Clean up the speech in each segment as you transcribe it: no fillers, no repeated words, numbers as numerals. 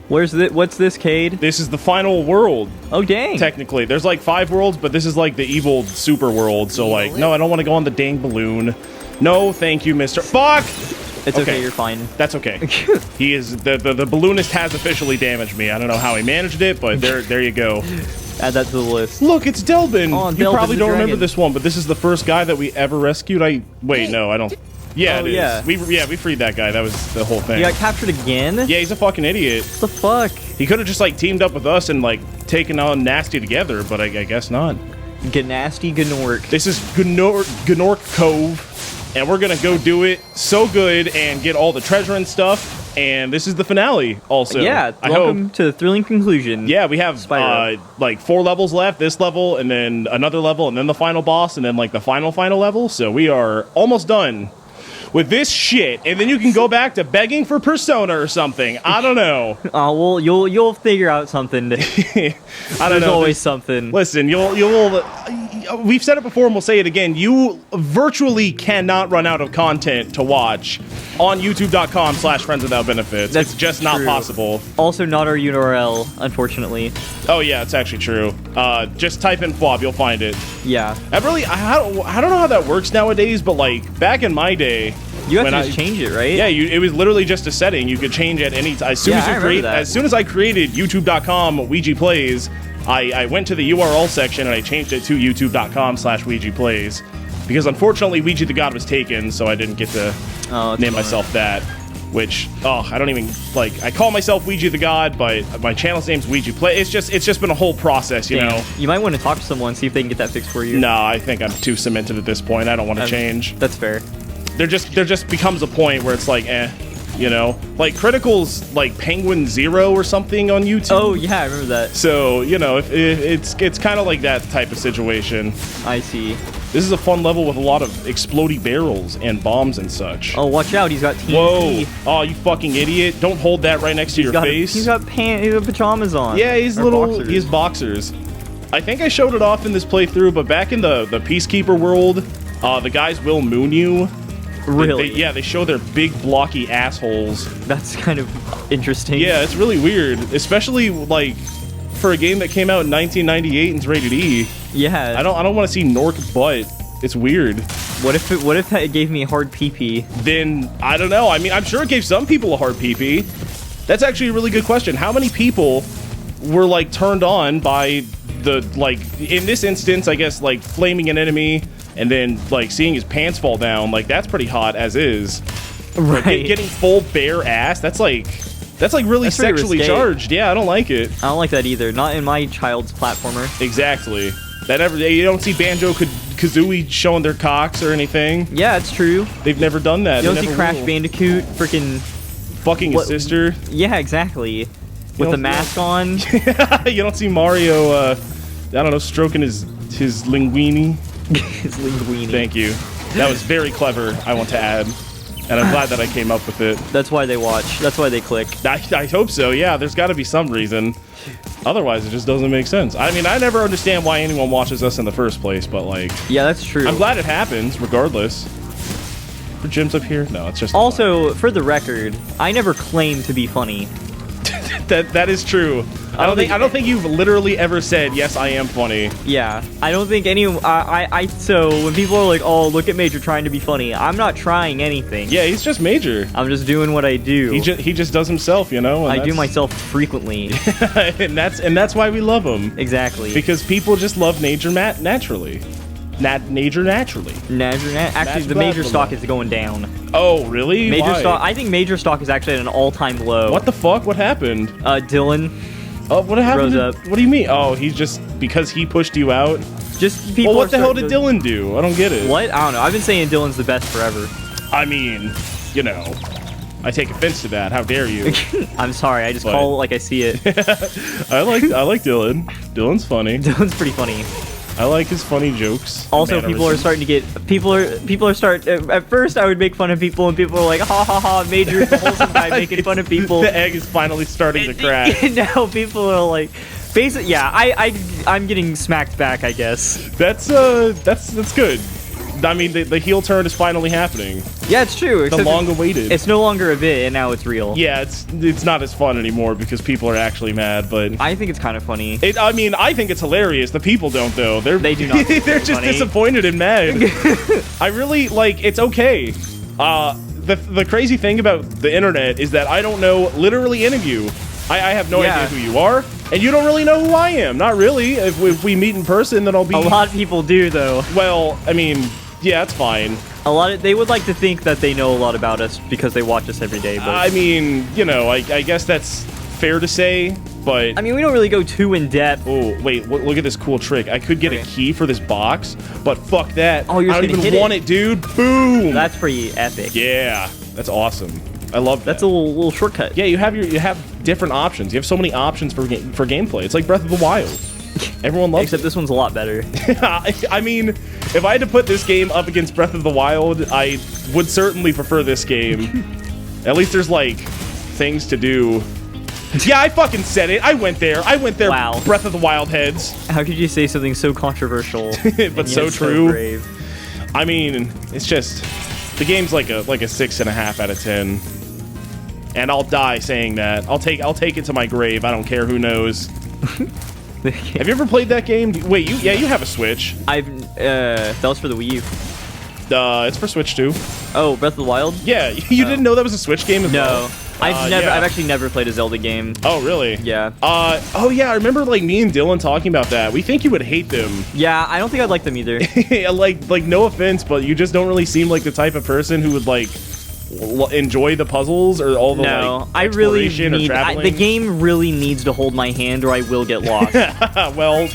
What's this, Cade? This is the final world. Oh, dang. Technically. There's like 5 worlds, but this is like the evil super world. So like, no, I don't want to go on the dang balloon. No, thank you, Mr. Fuck! It's okay, you're fine. That's okay. He is, the balloonist has officially damaged me. I don't know how he managed it, but there you go. Add that to the list. Look, it's Dillon. Oh, you probably don't remember this one, but this is the first guy that we ever rescued. Wait, no, I don't. Yeah, it is. Yeah. We freed that guy. That was the whole thing. He got captured again? Yeah, he's a fucking idiot. What the fuck? He could have just like teamed up with us and like taken on Nasty together, but I guess not. Gnasty Gnork. This is Gnork Cove, and we're gonna go do it so good and get all the treasure and stuff. And this is the finale, also. Yeah, welcome to the thrilling conclusion. Yeah, we have like 4 levels left. This level, and then another level, and then the final boss, and then like the final level. So we are almost done with this shit, and then you can go back to begging for Persona or something. I don't know. Oh, well, you'll figure out something. I don't know. There's always something. Listen, we've said it before and we'll say it again. You virtually cannot run out of content to watch on youtube.com/friendswithoutbenefits. It's just not possible. Also not our URL, unfortunately. Oh yeah, it's actually true. Just type in FWAB, you'll find it. Yeah. I don't know how that works nowadays, but like back in my day, you have to just change it, right? Yeah, it was literally just a setting. You could change it any time. As soon as I created youtube.com Ouija Plays, I went to the URL section and I changed it to youtube.com/Ouija Plays. Because unfortunately Ouija the God was taken, so I didn't get to name myself that. Which, I don't even, like, I call myself Ouija the God, but my channel's name's Ouija Play. It's just been a whole process, you know? You might want to talk to someone, see if they can get that fixed for you. No, I think I'm too cemented at this point. I don't want to change. That's fair. There just becomes a point where it's like, you know? Like, Critical's, like, Penguin Zero or something on YouTube. Oh, yeah, I remember that. So, you know, it's kind of like that type of situation. I see. This is a fun level with a lot of explodey barrels and bombs and such. Oh, watch out, he's got TNT. Whoa. Oh, you fucking idiot. Don't hold that right next to your face. He's got pajamas on. Yeah, he has boxers. I think I showed it off in this playthrough, but back in the Peacekeeper world, the guys will moon you. Really? They show their big blocky assholes. That's kind of interesting. Yeah, it's really weird, especially like for a game that came out in 1998 and is rated E. Yeah. I don't want to see Nork butt. It's weird. What if it gave me a hard pee-pee? Then I don't know. I mean, I'm sure it gave some people a hard pee-pee. That's actually a really good question. How many people were like turned on by the, like, in this instance, I guess, like flaming an enemy and then like seeing his pants fall down? Like, that's pretty hot as is. Right. Like, getting full bare ass, that's like really sexually charged. Yeah, I don't like it. I don't like that either. Not in my child's platformer. Exactly. You don't see Banjo-Kazooie showing their cocks or anything. Yeah, it's true. They've never done that. You don't see Crash Bandicoot freaking fucking his sister. Yeah, exactly. With the mask on. You don't see Mario, I don't know, stroking his linguini. His linguini. Thank you. That was very clever, I want to add. And I'm glad that I came up with it. That's why they watch. That's why they click. I hope so, yeah. There's got to be some reason. Otherwise, it just doesn't make sense. I mean, I never understand why anyone watches us in the first place, but like... Yeah, that's true. I'm glad it happens, regardless. For Jim's up here? No, it's just... Also, for the record, I never claimed to be funny. That is true. I don't think you've literally ever said, yes, I am funny. Yeah, I don't think anyone. So when people are like, "Oh, look at Major trying to be funny," I'm not trying anything. Yeah, he's just Major. I'm just doing what I do. He just does himself, you know. I do myself frequently. and that's why we love him. Exactly. Because people just love Major naturally. Actually, the Major stock is going down. Oh, really? Major stock. I think Major stock is actually at an all-time low. What the fuck? What happened? Dillon. Oh, what happened? Rose up. What do you mean? Oh, he's just because he pushed you out. Just people. Well, what the hell did Dillon do? I don't get it. What? I don't know. I've been saying Dillon's the best forever. I mean, you know, I take offense to that. How dare you? I'm sorry. I just call it like I see it. I like Dillon. Dillon's funny. Dillon's pretty funny. I like his funny jokes. Also, people are starting to get at first I would make fun of people and people are like, ha ha ha, Major's the wholesome guy making fun of people. The egg is finally starting to crack. Now people are like, basically, yeah, I'm getting smacked back, I guess. That's good. I mean, the heel turn is finally happening. Yeah, it's true. The long-awaited. It's no longer a bit, and now it's real. Yeah, it's not as fun anymore because people are actually mad, but... I think it's kind of funny. I mean, I think it's hilarious. The people don't, though. They do not. They're just disappointed and mad. I really, like, it's okay. The crazy thing about the internet is that I don't know literally any of you. I have no idea who you are, and you don't really know who I am. Not really. If we meet in person, then I'll be... A lot of people do, though. Well, I mean, yeah, it's fine. They would like to think that they know a lot about us because they watch us every day, but... I mean, you know, I guess that's fair to say, but... I mean, we don't really go too in-depth. Oh, wait, look at this cool trick. I could get a key for this box, but fuck that. Oh, you're I don't even want it, dude. Boom! That's pretty epic. Yeah, that's awesome. I love that. That's a little shortcut. Yeah, you have different options. You have so many options for gameplay. It's like Breath of the Wild. Everyone loves Except this one's a lot better. I mean, if I had to put this game up against Breath of the Wild, I would certainly prefer this game. At least there's, like, things to do. Yeah, I fucking said it. I went there. Wow. Breath of the Wild heads. How could you say something so controversial but so true? Brave? I mean, it's just... The game's like a 6.5 out of 10. And I'll die saying that. I'll take it to my grave. I don't care who knows. Have you ever played that game? Wait, you have a Switch. That was for the Wii U. It's for Switch too. Oh, Breath of the Wild? Yeah, you didn't know that was a Switch game as well? No. I've actually never played a Zelda game. Oh, really? Yeah. Oh yeah, I remember like me and Dillon talking about that. We think you would hate them. Yeah, I don't think I'd like them either. like no offense, but you just don't really seem like the type of person who would like enjoy the puzzles or all the exploration or traveling. The game really needs to hold my hand or I will get lost. Well,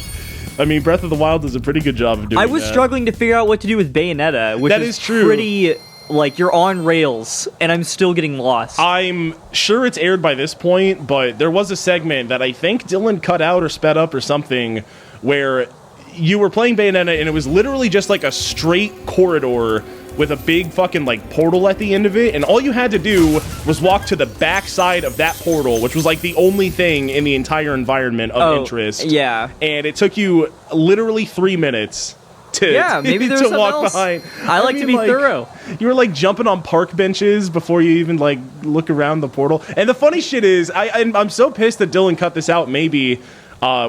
I mean, Breath of the Wild does a pretty good job of doing that. I was struggling to figure out what to do with Bayonetta, which is true. Pretty, like, you're on rails, and I'm still getting lost. I'm sure it's aired by this point, but there was a segment that I think Dillon cut out or sped up or something where you were playing Bayonetta, and it was literally just like a straight corridor with a big fucking like portal at the end of it, and all you had to do was walk to the back side of that portal, which was like the only thing in the entire environment of interest. Yeah. And it took you literally 3 minutes to, maybe there's to walk else. behind. I like to be thorough. You were like jumping on park benches before you even like look around the portal. And the funny shit is, I'm so pissed that Dillon cut this out, maybe,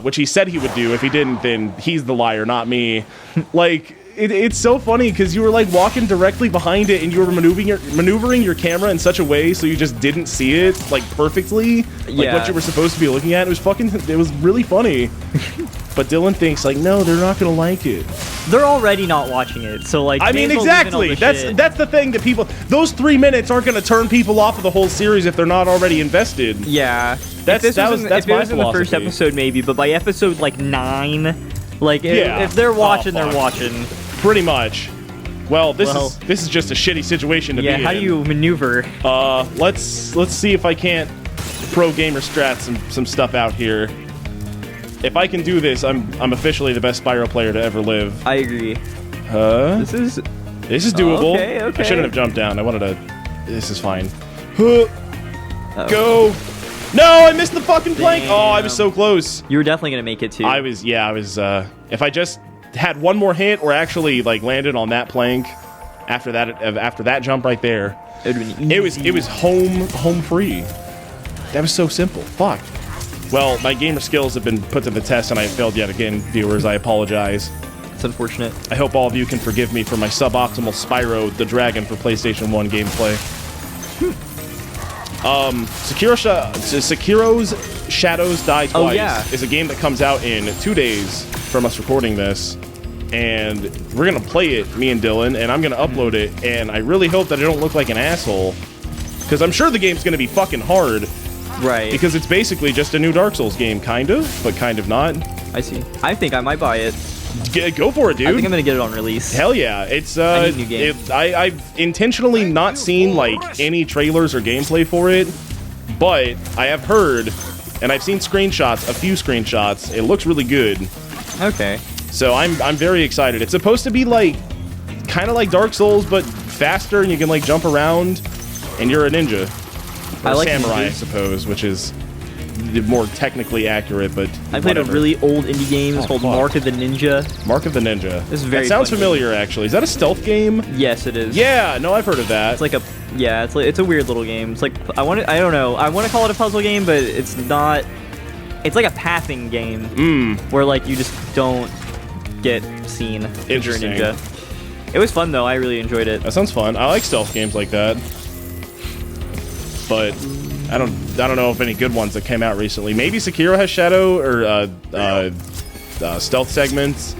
which he said he would do. If he didn't, then he's the liar, not me. Like, it's so funny because you were like walking directly behind it and you were maneuvering your camera in such a way so you just didn't see it like perfectly, like what you were supposed to be looking at. It was really funny. But Dillon thinks like, no, they're not gonna like it. They're already not watching it, so like. I mean, exactly. That's the thing that people. Those 3 minutes aren't gonna turn people off of the whole series if they're not already invested. Yeah. That's if my it was philosophy. In the first episode, maybe, but by episode like 9, like if they're watching, they're watching. Pretty much. Well, this is just a shitty situation to be in. Yeah, how do you maneuver? Let's see if I can't pro gamer strat some stuff out here. If I can do this, I'm officially the best Spyro player to ever live. I agree. This is doable. Okay. I shouldn't have jumped down. I wanted to. This is fine. Go. No, I missed the fucking plank. Oh, I was so close. You were definitely gonna make it too. I was. If I just had one more hit or actually like landed on that plank after that jump right there, it was home free. That was so simple. Fuck. Well, my gamer skills have been put to the test and I have failed yet again, viewers. I apologize. It's unfortunate. I hope all of you can forgive me for my suboptimal Spyro the Dragon for PlayStation 1 gameplay. Sekiro's Shadows Die Twice is a game that comes out in 2 days from us recording this. And we're going to play it, me and Dillon, and I'm going to upload it. And I really hope that I don't look like an asshole. Because I'm sure the game's going to be fucking hard. Right. Because it's basically just a new Dark Souls game, kind of, but kind of not. I see. I think I might buy it. Go for it, dude. I think I'm going to get it on release. Hell yeah. It's, I need a new game. I've intentionally not seen, like, any trailers or gameplay for it. But I have heard, and I've seen screenshots, a few screenshots. It looks really good. Okay. So I'm very excited. It's supposed to be like, kind of like Dark Souls, but faster, and you can like jump around, and you're a ninja, or a samurai, I suppose, which is more technically accurate, but I played a really old indie game. It's called Mark of the Ninja. Mark of the Ninja. This is very That sounds familiar, actually. Is that a stealth game? Yes, it is. Yeah, no, I've heard of that. It's like it's a weird little game. It's like I don't know. I want to call it a puzzle game, but it's not. It's like a pathing game where like you just don't get seen if you're a ninja. It was fun though. I really enjoyed it. That sounds fun. I like stealth games like that. But I don't know if any good ones that came out recently. Maybe Sekiro has shadow or stealth segments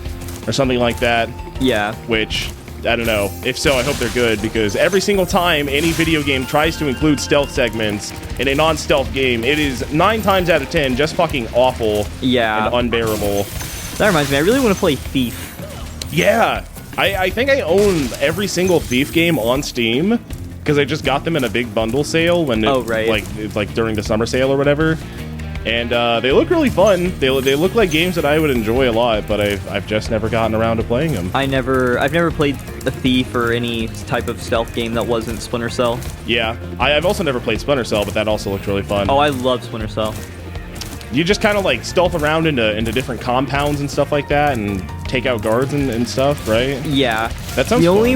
or something like that. Yeah. Which I don't know. If so, I hope they're good, because every single time any video game tries to include stealth segments in a non-stealth game, it is 9 times out of 10 just fucking awful. Yeah. And unbearable. That reminds me, I really want to play Thief. Yeah. I think I own every single Thief game on Steam, because I just got them in a big bundle sale when like during the summer sale or whatever, and they look really fun. They look like games that I would enjoy a lot, but I've just never gotten around to playing them. I've never played a Thief or any type of stealth game that wasn't Splinter Cell. Yeah, I've also never played Splinter Cell, but that also looked really fun. Oh, I love Splinter Cell. You just kind of like stealth around into different compounds and stuff like that, and take out guards and stuff, right? Yeah. That sounds the fun. only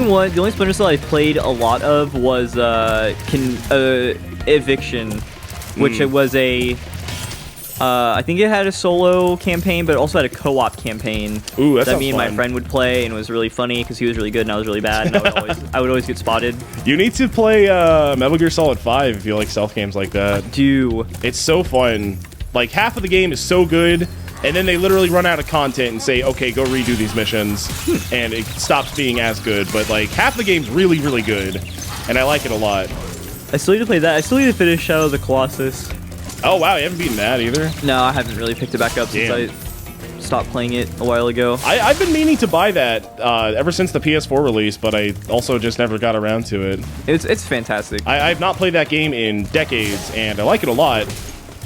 Splinter Cell I played a lot of was Eviction, which it was a I think it had a solo campaign, but it also had a co-op campaign. Ooh, that me and my friend would play, and it was really funny because he was really good and I was really bad, and I would always get spotted. You need to play Metal Gear Solid 5 if you like stealth games like that. I do. It's so fun. Like, half of the game is so good, and then they literally run out of content and say, okay, go redo these missions, and it stops being as good. But, like, half the game's really, really good, and I like it a lot. I still need to play that. I still need to finish Shadow of the Colossus. Oh, wow, you haven't beaten that either? No, I haven't really picked it back up since I stopped playing it a while ago. I've been meaning to buy that ever since the PS4 release, but I also just never got around to it. It's fantastic. I've not played that game in decades, and I like it a lot.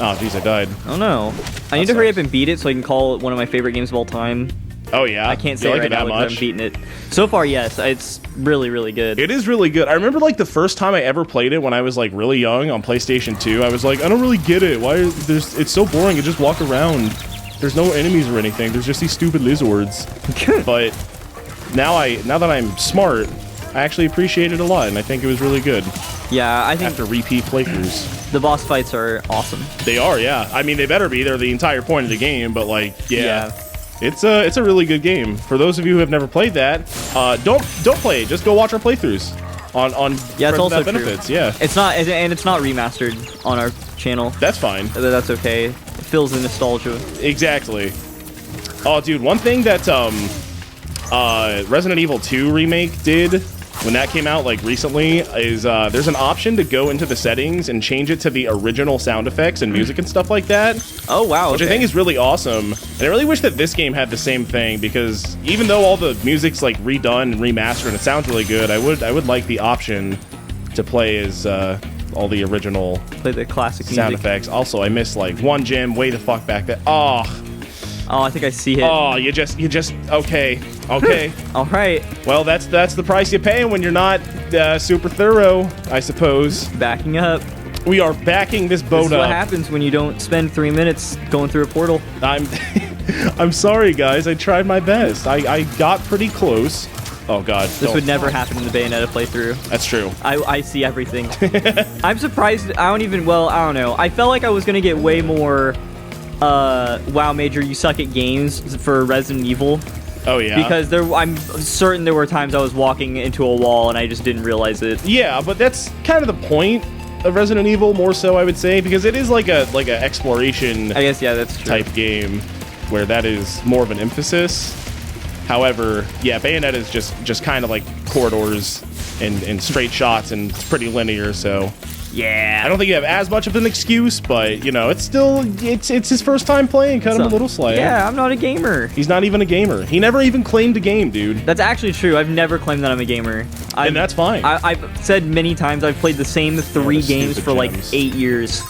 Oh, jeez, I died. Oh, no. I need to hurry up and beat it so I can call it one of my favorite games of all time. Oh, yeah? I can't say it right now because I'm beating it. So far, yes. It's really, really good. It is really good. I remember, like, the first time I ever played it when I was, like, really young on PlayStation 2. I was like, I don't really get it. It's so boring. You just walk around. There's no enemies or anything. There's just these stupid lizards. But now that I'm smart, I actually appreciate it a lot, and I think it was really good. Yeah, I think after repeat playthroughs. The boss fights are awesome. They are, yeah. I mean, they better be. They're the entire point of the game, but like, yeah. It's a really good game. For those of you who have never played that, don't play it. Just go watch our playthroughs on it's also benefits. True. Yeah. It's not remastered on our channel. That's fine. That's okay. It fills the nostalgia. Exactly. Oh, dude, one thing that Resident Evil 2 remake did when that came out, like, recently, is there's an option to go into the settings and change it to the original sound effects and music and stuff like that. Oh, wow. Which I think is really awesome. And I really wish that this game had the same thing, because even though all the music's, like, redone and remastered and it sounds really good, I would like the option to play as all the original play the classic sound music. effects. Also, I missed, like, one gem way the fuck back there. Oh, I think I see it. Oh, you just okay. All right. Well, that's the price you pay when you're not super thorough, I suppose. Backing up. We are backing this boat up. This is what happens when you don't spend 3 minutes going through a portal. I'm sorry, guys. I tried my best. I got pretty close. Oh, God. This would never happen in the Bayonetta playthrough. That's true. I see everything. I'm surprised. I don't know. I felt like I was going to get way more... wow, Major, you suck at games for Resident Evil. Oh, yeah? Because I'm certain there were times I was walking into a wall and I just didn't realize it. Yeah, but that's kind of the point of Resident Evil, more so, I would say, because it is like a exploration I guess, yeah, that's true. type game where that is more of an emphasis. However, yeah, Bayonetta is just kind of like corridors and straight shots, and it's pretty linear, so... Yeah. I don't think you have as much of an excuse, but, you know, it's his first time playing. Cut him a little slack. Yeah, I'm not a gamer. He's not even a gamer. He never even claimed a game, dude. That's actually true. I've never claimed that I'm a gamer. And that's fine. I've said many times I've played the same 3 games for like 8 years.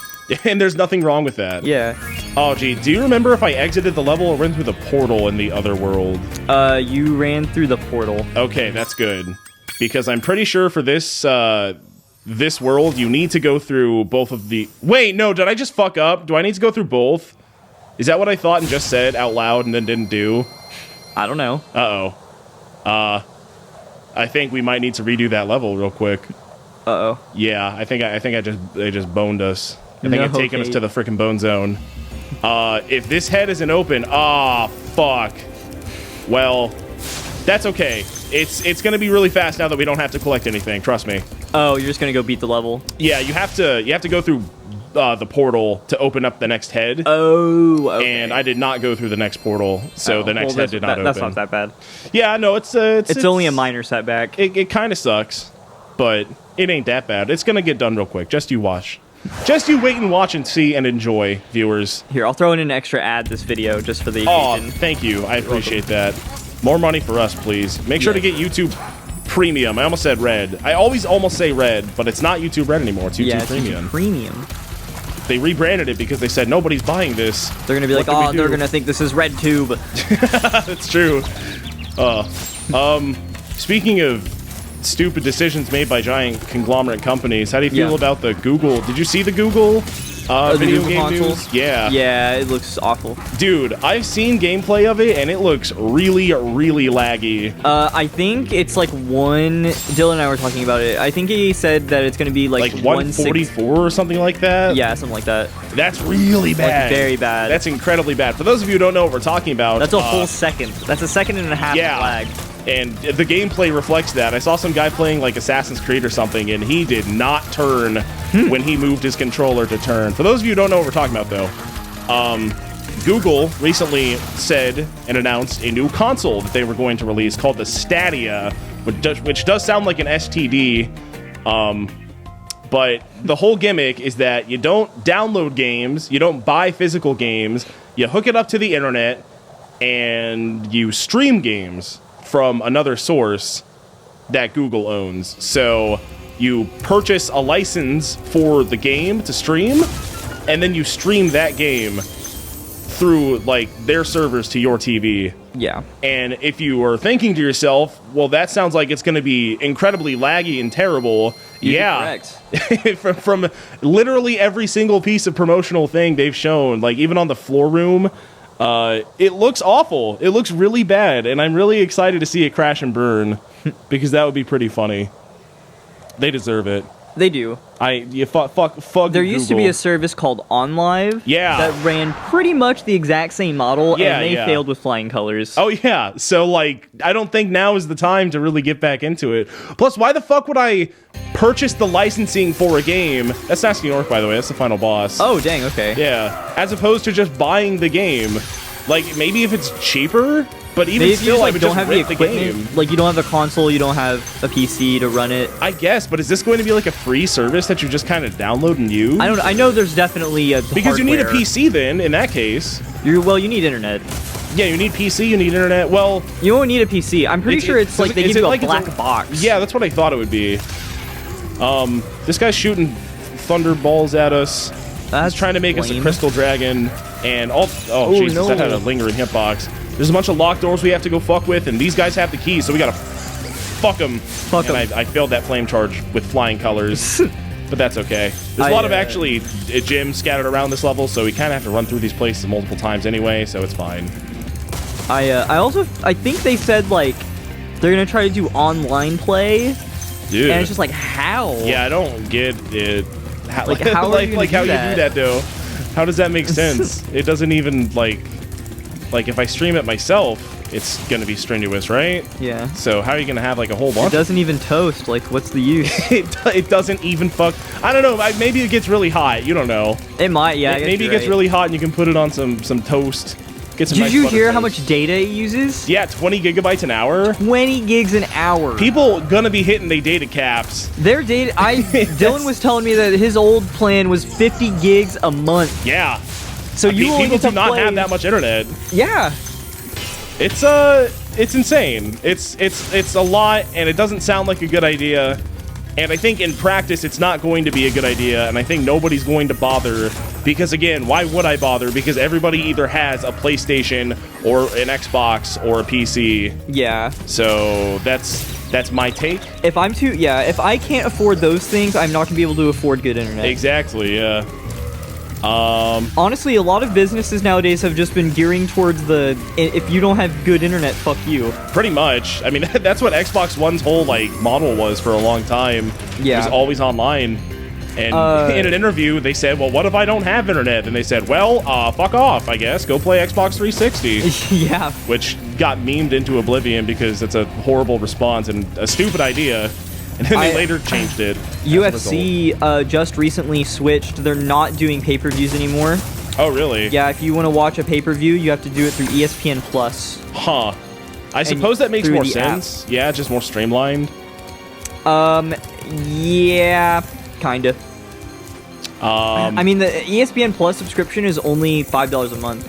And there's nothing wrong with that. Yeah. Oh, gee. Do you remember if I exited the level or went through the portal in the other world? You ran through the portal. Okay, that's good. Because I'm pretty sure for this this world, you need to go through both of the... Wait, no, did I just fuck up? Do I need to go through both? Is that what I thought and just said out loud and then didn't do? I don't know. Uh-oh. I think we might need to redo that level real quick. Uh-oh. Yeah, I think they just boned us. I think I've taken us to the freaking bone zone. If this head isn't open, fuck. Well, that's okay. It's gonna be really fast now that we don't have to collect anything. Trust me. Oh, you're just gonna go beat the level. Yeah, you have to go through the portal to open up the next head. Oh, okay. And I did not go through the next portal, so the next head did not open. That's not that bad. Yeah, no, it's only a minor setback. It kind of sucks, but it ain't that bad. It's gonna get done real quick. Just you watch. Just you wait and watch and see and enjoy, viewers. Here, I'll throw in an extra ad this video just for the occasion. Oh, thank you. I appreciate that. More money for us, please. Make sure to get YouTube Premium. I almost said Red. I always almost say Red, but it's not YouTube Red anymore. It's YouTube Premium. YouTube Premium. They rebranded it because they said nobody's buying this. They're gonna be like, oh, they're gonna think this is RedTube. That's true. Speaking of stupid decisions made by giant conglomerate companies, how do you feel about the Google? Did you see the Google video Google game console? news? Yeah. Yeah, it looks awful. Dude, I've seen gameplay of it, and it looks really, really laggy. I think it's like Dillon and I were talking about it. I think he said that it's going to be like 144 or something like that? Yeah, something like that. That's really bad. Like, very bad. That's incredibly bad. For those of you who don't know what we're talking about... That's a whole second. That's a second and a half lag. And the gameplay reflects that. I saw some guy playing like Assassin's Creed or something, and he did not turn when he moved his controller to turn. For those of you who don't know what we're talking about, though, Google recently said and announced a new console that they were going to release called the Stadia, which does sound like an STD. But the whole gimmick is that you don't download games, you don't buy physical games, you hook it up to the internet, and you stream games from another source that Google owns. So you purchase a license for the game to stream, and then you stream that game through like their servers to your TV. Yeah. And if you are thinking to yourself, well, that sounds like it's going to be incredibly laggy and terrible. Correct. from literally every single piece of promotional thing they've shown, like even on the floor room, it looks awful. It looks really bad, and I'm really excited to see it crash and burn because that would be pretty funny. They deserve it. They do. Fuck there used to be a service called OnLive that ran pretty much the exact same model, and they failed with flying colors. Oh, yeah. So, like, I don't think now is the time to really get back into it. Plus, why the fuck would I purchase the licensing for a game? That's Nasty North, by the way. That's the final boss. Oh, dang, okay. Yeah. As opposed to just buying the game. Like, maybe if it's cheaper, but even maybe still, you, like, I would don't just have the rent the equipment. game. Like, you don't have a console, you don't have a PC to run it. I guess, but is this going to be like a free service that you just kind of download and use? I know there's definitely a because you need a PC then, in that case. Well, you need internet. Yeah, you need PC, you need internet. Well, you won't need a PC. I'm pretty sure it's like they give you a black box. Yeah, that's what I thought it would be. This guy's shooting thunderballs at us. He's trying to make us a crystal dragon, and Jesus, that had a lingering hitbox. There's a bunch of locked doors we have to go fuck with, and these guys have the keys, so we gotta fuck them. Fuck them. I failed that flame charge with flying colors, but that's okay. There's a lot of actually gyms scattered around this level, so we kind of have to run through these places multiple times anyway, so it's fine. I think they said like they're gonna try to do online play. Dude. And it's just like how? Yeah, I don't get it. How you do that though? How does that make sense? It doesn't even like if I stream it myself, it's gonna be strenuous, right? Yeah. So how are you gonna have like a whole bunch? It doesn't even toast. Like, what's the use? it doesn't even fuck. I don't know. Maybe it gets really hot. You don't know. It might. Yeah. Maybe it gets really hot and you can put it on some toast. Get some. Did you hear how much data it uses? Yeah, 20 gigabytes an hour. 20 gigs an hour. People gonna be hitting their data caps. Their data. Dylan was telling me that his old plan was 50 gigs a month. Yeah. So people do not have that much internet. Yeah. It's insane. It's a lot, and it doesn't sound like a good idea. And I think in practice, it's not going to be a good idea, and I think nobody's going to bother. Because again, why would I bother? Because everybody either has a PlayStation or an Xbox or a PC. Yeah. So that's That's my take. If I can't afford those things, I'm not gonna be able to afford good internet. Exactly, yeah. Honestly, a lot of businesses nowadays have just been gearing towards if you don't have good internet, fuck you. Pretty much. I mean, that's what Xbox One's whole, like, model was for a long time. Yeah. It was always online. And in an interview, they said, well, what if I don't have internet? And they said, well, fuck off, I guess. Go play Xbox 360. Yeah. Which got memed into oblivion because it's a horrible response and a stupid idea. And then they later changed it. UFC just recently switched. They're not doing pay-per-views anymore. Oh, really? Yeah, if you want to watch a pay-per-view, you have to do it through ESPN Plus. Huh. I suppose that makes more sense. Yeah, just more streamlined. Yeah, kinda. I mean, the ESPN Plus subscription is only $5 a month.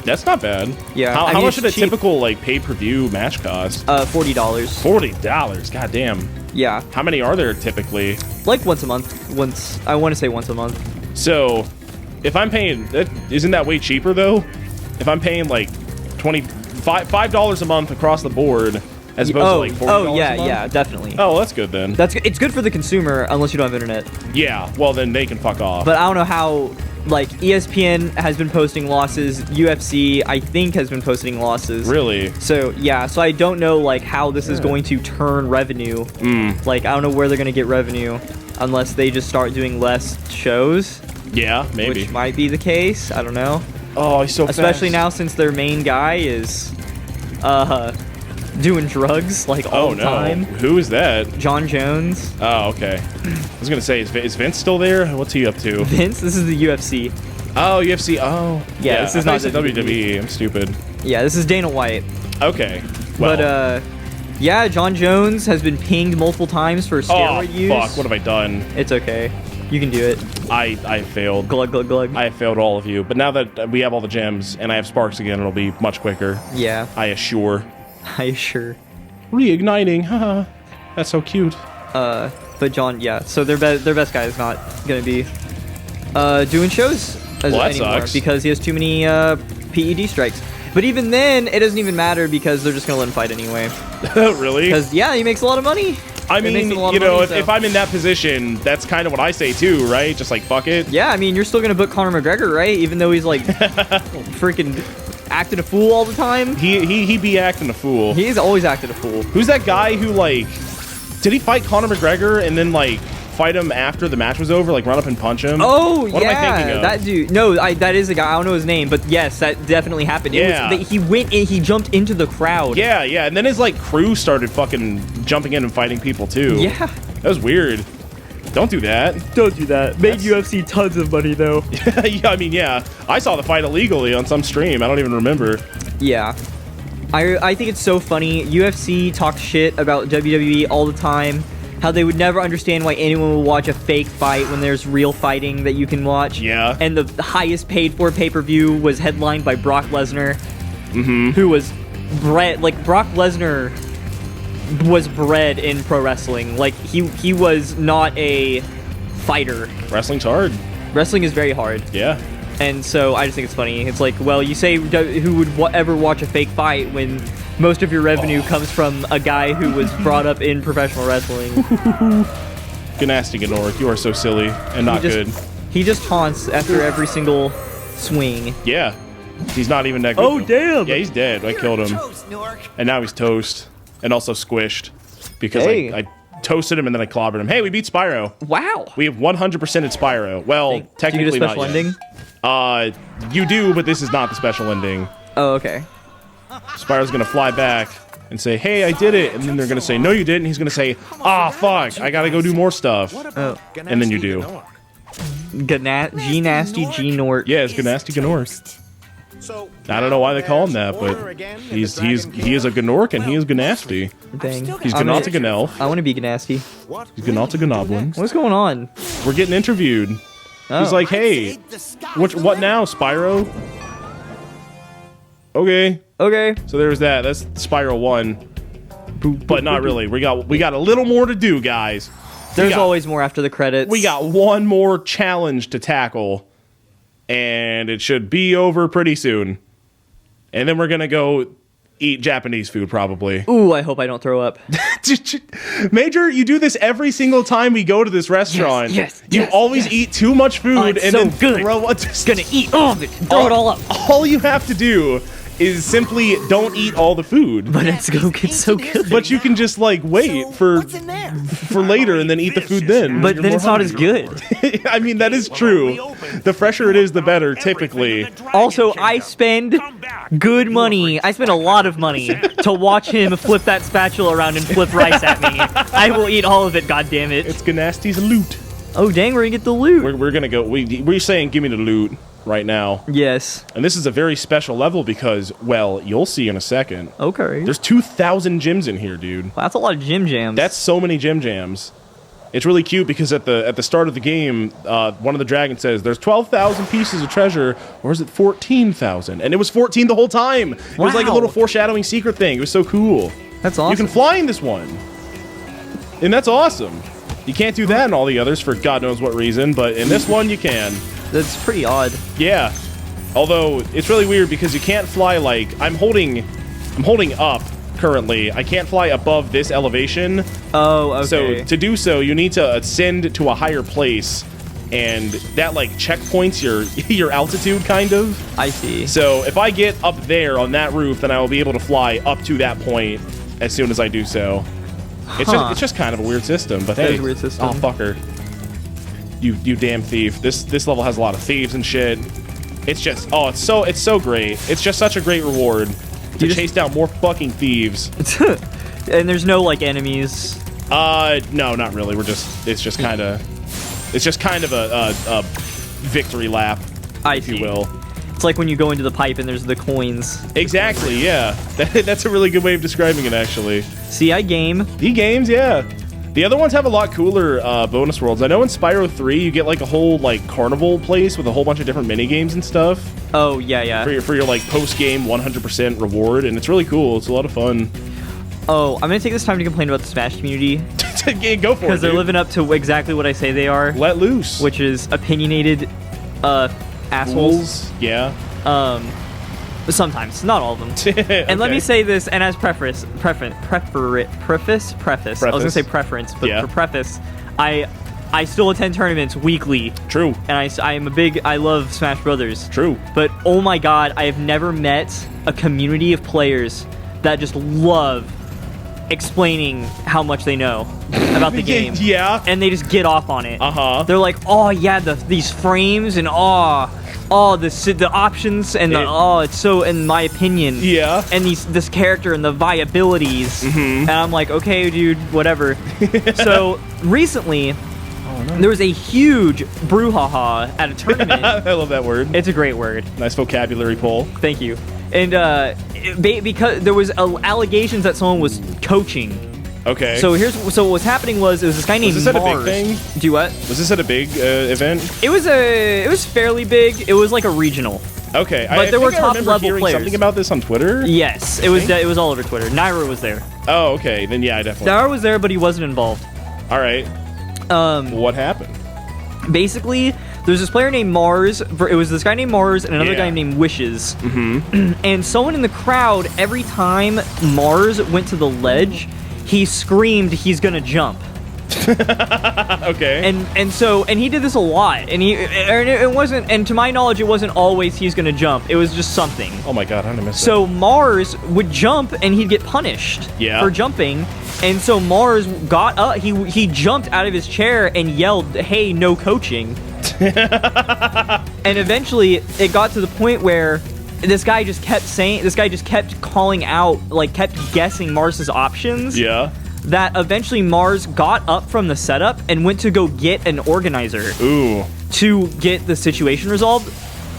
That's not bad. Yeah. How much should a typical, like, pay-per-view match cost? $40. $40? God damn. Yeah. How many are there typically? Like once a month. I want to say once a month. So, if I'm paying, isn't that way cheaper though? If I'm paying like $5 a month across the board, as opposed to like $40 Oh yeah, a month? yeah, definitely. Oh, well, that's good then. It's good for the consumer unless you don't have internet. Yeah, well then they can fuck off. But I don't know how. Like, ESPN has been posting losses. UFC, I think, has been posting losses. Really? So, yeah. So, I don't know, like, how this is going to turn revenue. Like, I don't know where they're going to get revenue unless they just start doing less shows. Yeah, maybe. Which might be the case. I don't know. Oh, he's so fast. Especially now since their main guy is doing drugs, like, all the time. Who is that? John Jones. Oh, okay. I was going to say, is Vince still there? What's he up to? Vince? This is the UFC. Oh, UFC. Oh. Yeah, this is not the WWE. I'm stupid. Yeah, this is Dana White. Okay. Well. But, yeah, John Jones has been pinged multiple times for steroid use. Oh, fuck. What have I done? It's okay. You can do it. I failed. Glug, glug, glug. I failed all of you. But now that we have all the gems and I have sparks again, it'll be much quicker. Yeah. I assure. Reigniting. Haha. That's so cute. But John, yeah. So their best guy is not going to be doing shows anymore sucks. because he has too many PED strikes. But even then, it doesn't even matter because they're just going to let him fight anyway. Really? Because, yeah, he makes a lot of money. I mean, you know, if I'm in that position, that's kind of what I say too, right? Just like, fuck it. Yeah, I mean, you're still going to book Conor McGregor, right? Even though he's like freaking acting a fool all the time. He be acting a fool. He's always acted a fool. Who's that guy who, like, did he fight Conor McGregor and then, like, fight him after the match was over, like run up and punch him? Oh, what am I thinking of? That dude. No, that is a guy. I don't know his name, but yes, that definitely happened. Yeah. He went in, he jumped into the crowd. Yeah, and then his, like, crew started fucking jumping in and fighting people, too. Yeah. That was weird. Don't do that. Don't do that. Made UFC tons of money, though. Yeah, I mean, yeah. I saw the fight illegally on some stream. I don't even remember. Yeah. I think it's so funny. UFC talks shit about WWE all the time. How they would never understand why anyone would watch a fake fight when there's real fighting that you can watch. Yeah. And the highest paid for pay-per-view was headlined by Brock Lesnar. Who was bred, like, Brock Lesnar was bred in pro wrestling. Like, he was not a fighter. Wrestling's hard. Wrestling is very hard. Yeah. And so I just think it's funny. It's like, well, you say who would ever watch a fake fight when most of your revenue comes from a guy who was brought up in professional wrestling. Ganasty Ganork, you are so silly and not good. He just taunts after every single swing. Yeah. He's not even that good. Oh, damn. Yeah, he's dead. I killed him. And now he's toast. And also squished. Because I toasted him and then I clobbered him. Hey, we beat Spyro. Wow. We have 100% at Spyro. Well, technically not yet. Do you get a special ending? You do, but this is not the special ending. Oh, okay. Spyro's gonna fly back and say, hey, I did it. And then they're gonna say, no, you didn't. He's gonna say, ah, fuck, I gotta go do more stuff. Oh. And then you do. G-Nasty G-Nort. Yeah, it's Ganasty Ganork. I don't know why they call him that, but he is a Ganork and he is Ganasty. Dang. He's Ganalta Ganelf. I want to be Ganasty. He's Ganalta Ganoblin. What's going on? We're getting interviewed. Oh. He's like, hey, what now, Spyro? Okay. So there's that. That's Spyro 1. But not really. We got a little more to do, guys. There's always more after the credits. We got one more challenge to tackle. And it should be over pretty soon. And then we're going to go eat Japanese food, probably. Ooh, I hope I don't throw up. Major, you do this every single time we go to this restaurant. Yes, you always eat too much food it's and so then good. throw it. Just gonna eat all of it. Throw it all up. All you have to do is simply don't eat all the food. But it's so good. But you can just like wait for later and then eat the food then. But then it's not as good. I mean, that is true. The fresher it is, the better, typically. Also, I spend good money. I spend a lot of money to watch him flip that spatula around and flip rice at me. I will eat all of it, goddammit. It's Ganasty's loot. Oh, dang, we're gonna get the loot. We're gonna go. We're saying give me the loot right now. Yes. And this is a very special level because, well, you'll see in a second. Okay. There's 2,000 gyms in here, dude. Wow, that's a lot of gym jams. That's so many gym jams. It's really cute because at the start of the game, one of the dragons says, there's 12,000 pieces of treasure, or is it 14,000? And it was 14 the whole time. It was like a little foreshadowing secret thing. It was so cool. That's awesome. You can fly in this one. And that's awesome. You can't do that in all the others for God knows what reason, but in this one you can. That's pretty odd. Yeah. Although, it's really weird because you can't fly like... I'm holding up currently. I can't fly above this elevation. Oh, okay. So, to do so, you need to ascend to a higher place, and that, like, checkpoints your altitude, kind of. I see. So, if I get up there on that roof, then I will be able to fly up to that point as soon as I do so. It's just kind of a weird system, but That hey. is a weird system. Oh, fucker. You damn thief. This level has a lot of thieves and shit. It's just, it's so great. It's just such a great reward to chase down more fucking thieves. And there's no, like, enemies? No, not really. It's just kind of a victory lap, if you will. It's like when you go into the pipe and there's the coins. Exactly, yeah. That's a really good way of describing it, actually. See, I game. He games, yeah. The other ones have a lot cooler bonus worlds. I know in Spyro 3, you get like a whole like carnival place with a whole bunch of different mini games and stuff. Oh, yeah. For your like post-game 100% reward, and it's really cool. It's a lot of fun. Oh, I'm gonna take this time to complain about the Smash community. Go for it, because they're living up to exactly what I say they are. Let loose. Which is opinionated assholes. Fools. Yeah. Sometimes, not all of them. Okay. And let me say this, and as preface. I was gonna say preference, but for preface, I still attend tournaments weekly. True. And I love Smash Brothers. True. But oh my god, I have never met a community of players that just love explaining how much they know about the game. Yeah. And they just get off on it. Uh-huh. They're like, oh yeah, these frames and the options and it's so, in my opinion. Yeah. And this character and the viabilities. Mm-hmm. And I'm like, okay, dude, whatever. So recently, there was a huge brouhaha at a tournament. I love that word. It's a great word. Nice vocabulary pull. Thank you. And because there was allegations that someone was coaching. Okay. So what was happening was this guy named Mars. Was this at a big thing? Do what? Was this at a big event? It was fairly big. It was like a regional. Okay. But there were top level players. Something about this on Twitter? Yes, it was all over Twitter. Naira was there. Oh, okay. Then yeah, I definitely. Naira was there, but he wasn't involved. All right. What happened? Basically, there's this player named Mars. It was this guy named Mars and another guy named Wishes. Mm-hmm. And someone in the crowd, every time Mars went to the ledge, he screamed he's gonna jump. Okay. And he did this a lot. And it wasn't, and to my knowledge, it wasn't always he's gonna jump. It was just something. Oh my god, I missed So Mars would jump and he'd get punished for jumping. And so Mars got up, he jumped out of his chair and yelled, "Hey, no coaching." And eventually it got to the point where this guy just kept calling out, like kept guessing Mars's options. Yeah. That eventually Mars got up from the setup and went to go get an organizer. Ooh. To get the situation resolved.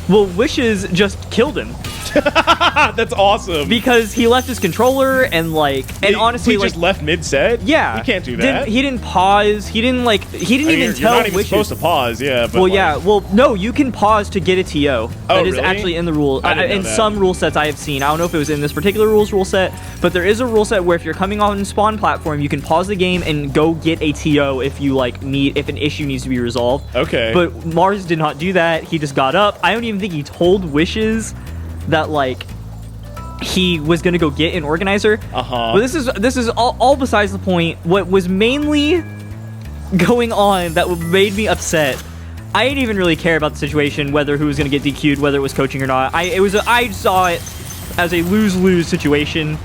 Well, Wishes just killed him. That's awesome. Because he left his controller and honestly, he just left mid-set? Yeah. You can't do that. He didn't pause. He didn't even tell You're not even Wishes. supposed to pause, yeah. But well, yeah. Well, no, you can pause to get a TO. That is really? actually in the rule. I didn't know in that. some rule sets I have seen. I don't know if it was in this particular rule set, but there is a rule set where if you're coming on spawn platform, you can pause the game and go get a TO if you if an issue needs to be resolved. Okay. But Mars did not do that. He just got up. I don't even think he told Wishes that he was gonna go get an organizer. But this is all besides the point. What was mainly going on that made me upset, I didn't even really care about the situation, whether who was gonna get DQ'd, whether it was coaching or not. I saw it as a lose-lose situation.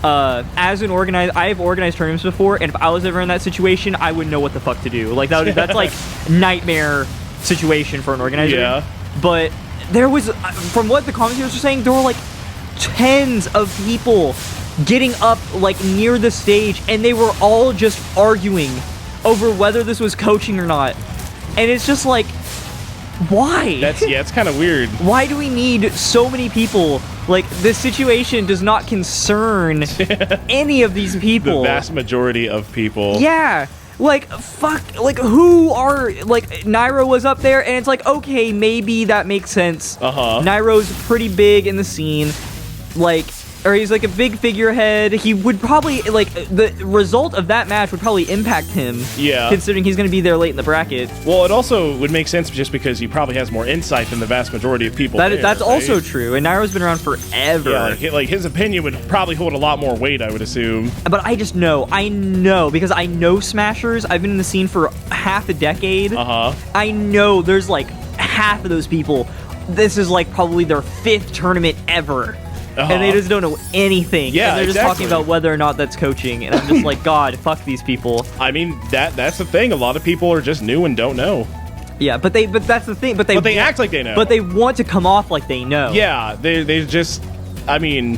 As an organizer, I've organized tournaments before, and if I was ever in that situation, I wouldn't know what the fuck to do. Like that's like nightmare situation for an organizer. Yeah. But there was, from what the commentators were saying, there were like tens of people getting up like near the stage, and they were all just arguing over whether this was coaching or not. And it's just like, why? It's kind of weird. Why do we need so many people? Like, this situation does not concern any of these people. The vast majority of people. Yeah. Like, fuck, like, who are, like, Nairo was up there, and it's like, okay, maybe that makes sense. Nairo's pretty big in the scene, like, or he's like a big figurehead. He would probably, like, the result of that match would probably impact him. Yeah. Considering he's going to be there late in the bracket. Well, it also would make sense just because he probably has more insight than the vast majority of people. That's also true, and Nairo's been around forever. Yeah, like his opinion would probably hold a lot more weight, I would assume. But I know, because I know Smashers. I've been in the scene for half a decade. I know there's like half of those people. This is like probably their 5th tournament ever. And they just don't know anything. Yeah, and they're just talking about whether or not that's coaching. And I'm just like, God, fuck these people. I mean, that's the thing. A lot of people are just new and don't know. Yeah, but that's the thing. But they act like they know. But they want to come off like they know. Yeah, they just, I mean,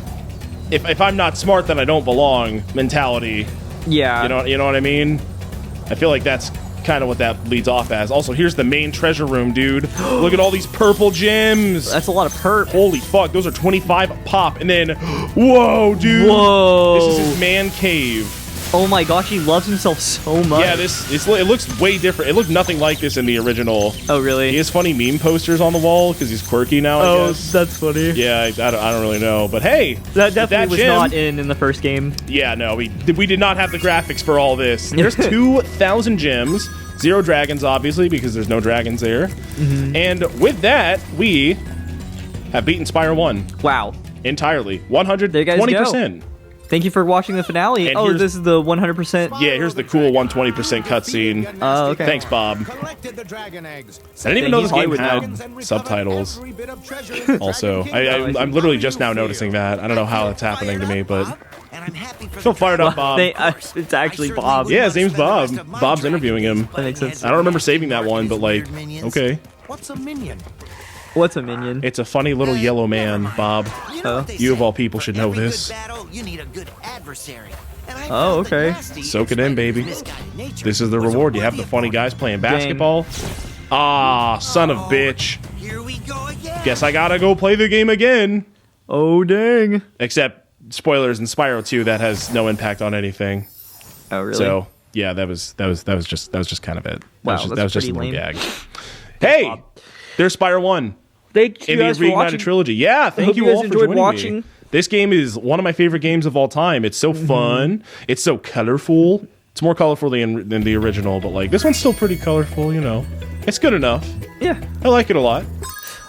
if I'm not smart, then I don't belong mentality. Yeah. You know what I mean? I feel like that's kind of what that leads off as. Also, here's the main treasure room, dude. Look at all these purple gems. That's a lot of perp. Holy fuck, those are 25 a pop. And then, whoa, dude. Whoa. This is his man cave. Oh my gosh, he loves himself so much. Yeah, it looks way different. It looked nothing like this in the original. Oh, really? He has funny meme posters on the wall because he's quirky now, I guess. That's funny. Yeah, I don't really know. But hey, that definitely was not in the first game. Yeah, no, we did not have the graphics for all this. There's 2,000 gems. 0 dragons, obviously, because there's no dragons there. And with that, we have beaten Spyro 1. Wow. Entirely. 120%. Thank you for watching the finale. And this is the 100%. Yeah, here's the cool 120% cutscene. Oh, okay. Thanks, Bob. I didn't even know this game had subtitles. Also, I'm literally just now noticing that. I don't know how it's happening to me, but so fired up, Bob. It's actually Bob. Yeah, his name's Bob. Bob's interviewing him. That makes sense. I don't remember saving that one, but like, okay. What's a minion? What's a minion? It's a funny little yellow man, Bob. You of all people should know this. Oh, okay. Soak it in, baby. This is the reward. You have the funny guys playing basketball. Ah, son of bitch. Guess I gotta go play the game again. Oh, dang. Except, spoilers, in Spyro 2, that has no impact on anything. Oh, really? So, yeah, that was just kind of it. Wow, that was just a little lame. gag. Hey, there's Spyro 1. Thank you in the guys for watching. Reignited trilogy. Yeah, thank you all for joining me. This game is one of my favorite games of all time. It's so fun. It's so colorful. It's more colorful than the original, but like this one's still pretty colorful, you know. It's good enough. Yeah. I like it a lot.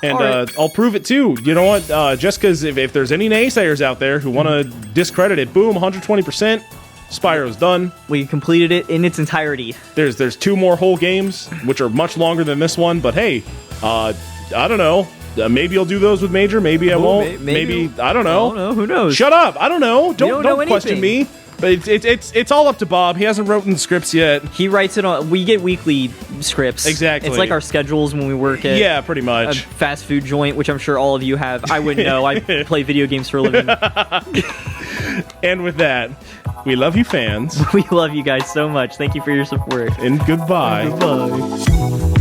And I'll prove it too. You know what? Just because if there's any naysayers out there who want to discredit it, boom, 120%. Spyro's done. We completed it in its entirety. There's 2 more whole games, which are much longer than this one, but hey, I don't know. Maybe I'll do those with Major. Maybe I won't. Maybe I don't know. I don't know. Who knows? Shut up. I don't know. Don't question anything. me. But it's all up to Bob. He hasn't written the scripts yet. He writes it on. We get weekly scripts. Exactly. It's like our schedules when we work at pretty much a fast food joint, which I'm sure all of you have. I wouldn't know. I play video games for a living. And with that, we love you, fans. We love you guys so much. Thank you for your support. And goodbye. Goodbye.